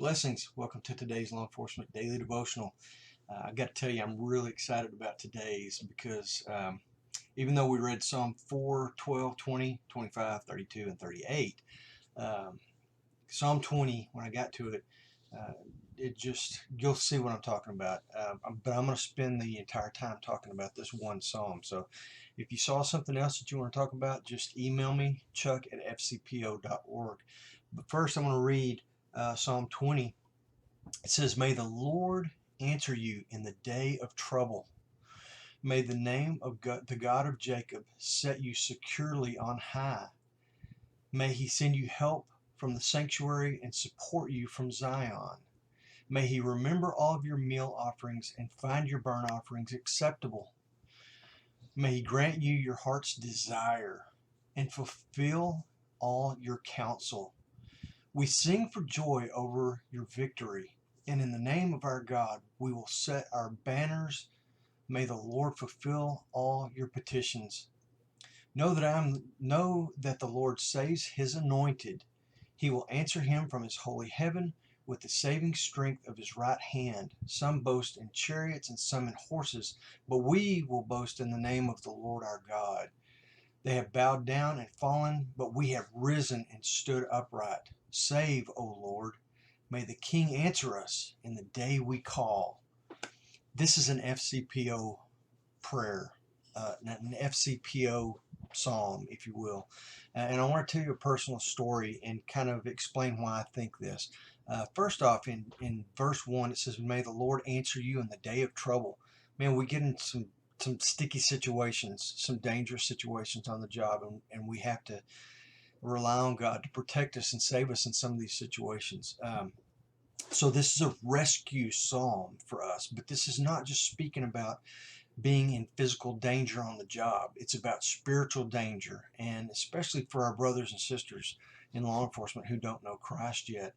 Blessings. Welcome to today's Law Enforcement Daily Devotional. I got to tell you, I'm really excited about today's because even though we read Psalm 4, 12, 20, 25, 32, and 38, Psalm 20, when I got to it, you'll see what I'm talking about. But I'm going to spend the entire time talking about this one psalm. So if you saw something else that you want to talk about, just email me, chuck@fcpo.org. But first, I'm going to read Psalm 20. It says, "May the Lord answer you in the day of trouble. May the name of God, the God of Jacob, set you securely on high. May he send you help from the sanctuary and support you from Zion. May he remember all of your meal offerings and find your burnt offerings acceptable. May he grant you your heart's desire and fulfill all your counsel. We sing for joy over your victory, and in the name of our God we will set our banners. May the Lord fulfill all your petitions. Know that the Lord saves his anointed. He will answer him from his holy heaven with the saving strength of his right hand. Some boast in chariots and some in horses, but we will boast in the name of the Lord our God. They have bowed down and fallen, but we have risen and stood upright. Save, O Lord. May the King answer us in the day we call." This is an FCPO prayer, an FCPO psalm, if you will. And I want to tell you a personal story and kind of explain why I think this. First off, in verse 1, it says, "May the Lord answer you in the day of trouble." Man, we get in some sticky situations, some dangerous situations on the job, and we have to rely on God to protect us and save us in some of these situations. So this is a rescue psalm for us, but this is not just speaking about being in physical danger on the job. It's about spiritual danger, and especially for our brothers and sisters in law enforcement who don't know Christ yet.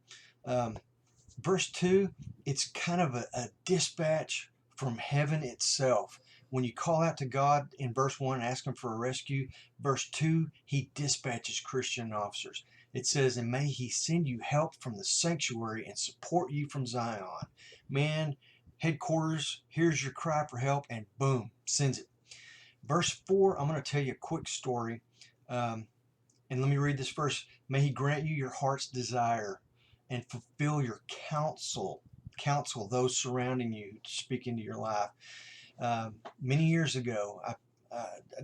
Verse 2, it's kind of a dispatch from heaven itself. When you call out to God in verse 1 and ask him for a rescue, verse 2, he dispatches Christian officers. It says, "And may he send you help from the sanctuary and support you from Zion." Man, headquarters, here's your cry for help, and boom, sends it. Verse 4, I'm going to tell you a quick story. And let me read this verse. "May he grant you your heart's desire and fulfill your counsel those surrounding you to speak into your life." Many years ago, I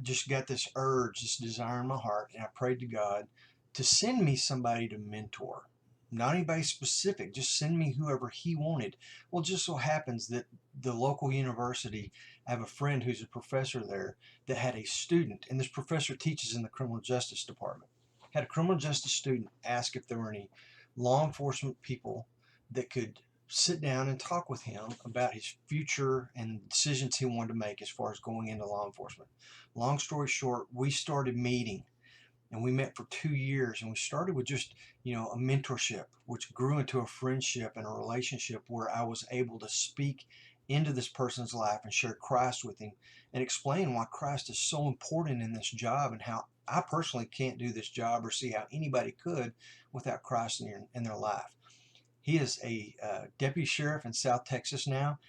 just got this urge, this desire in my heart, and I prayed to God to send me somebody to mentor. Not anybody specific, just send me whoever he wanted. Well, it just so happens that the local university, I have a friend who's a professor there that had a student, and this professor teaches in the criminal justice department, had a criminal justice student ask if there were any law enforcement people that could sit down and talk with him about his future and decisions he wanted to make as far as going into law enforcement. Long story short, we started meeting, and we met for 2 years, and we started with just a mentorship, which grew into a friendship and a relationship where I was able to speak into this person's life and share Christ with him and explain why Christ is so important in this job and how I personally can't do this job or see how anybody could without Christ in their life. He is a deputy sheriff in South Texas now.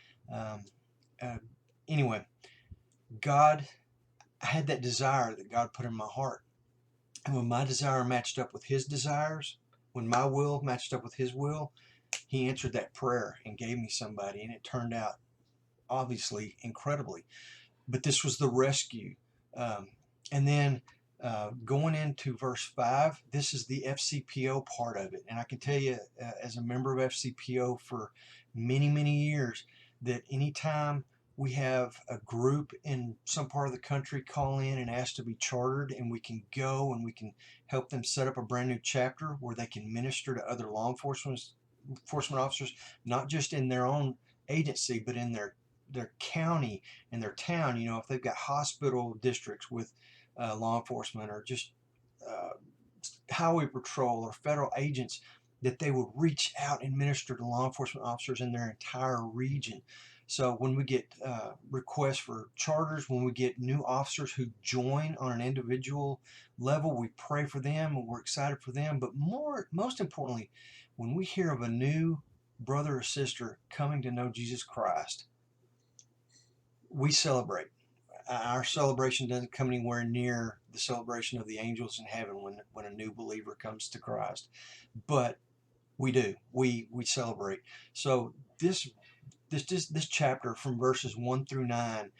Anyway, I had that desire that God put in my heart. And when my desire matched up with his desires, when my will matched up with his will, he answered that prayer and gave me somebody, and it turned out obviously incredibly. But this was the rescue. And then going into verse 5, this is the FCPO part of it. And I can tell you, as a member of FCPO for many, many years, that anytime we have a group in some part of the country call in and ask to be chartered, and we can go and we can help them set up a brand new chapter where they can minister to other law enforcement officers, not just in their own agency, but in their county and their town. If they've got hospital districts with law enforcement, or just highway patrol or federal agents, that they would reach out and minister to law enforcement officers in their entire region. So when we get requests for charters, when we get new officers who join on an individual level, we pray for them and we're excited for them. But most importantly, when we hear of a new brother or sister coming to know Jesus Christ, we celebrate. Our celebration doesn't come anywhere near the celebration of the angels in heaven when a new believer comes to Christ, but we do. We celebrate. So this chapter from verses 1 through 9,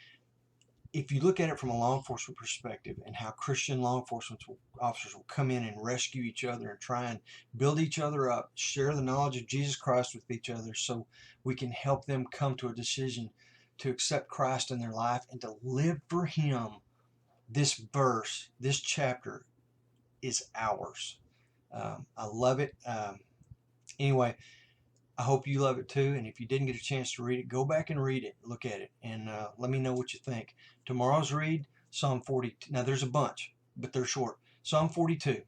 if you look at it from a law enforcement perspective and how Christian law enforcement officers will come in and rescue each other and try and build each other up, share the knowledge of Jesus Christ with each other so we can help them come to a decision to accept Christ in their life and to live for Him, this verse, this chapter is ours. I love it. Anyway, I hope you love it too. And if you didn't get a chance to read it, go back and read it, look at it, and let me know what you think. Tomorrow's read, Psalm 42. Now there's a bunch, but they're short. Psalm 42,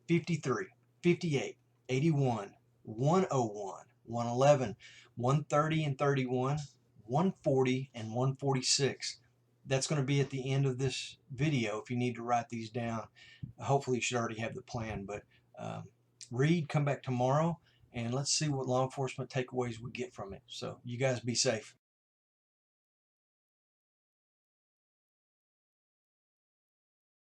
53, 58, 81, 101, 111, 130 and 31, 140 and 146. That's going to be at the end of this video if you need to write these down. Hopefully you should already have the plan, but read, come back tomorrow, and let's see what law enforcement takeaways we get from it. So you guys be safe.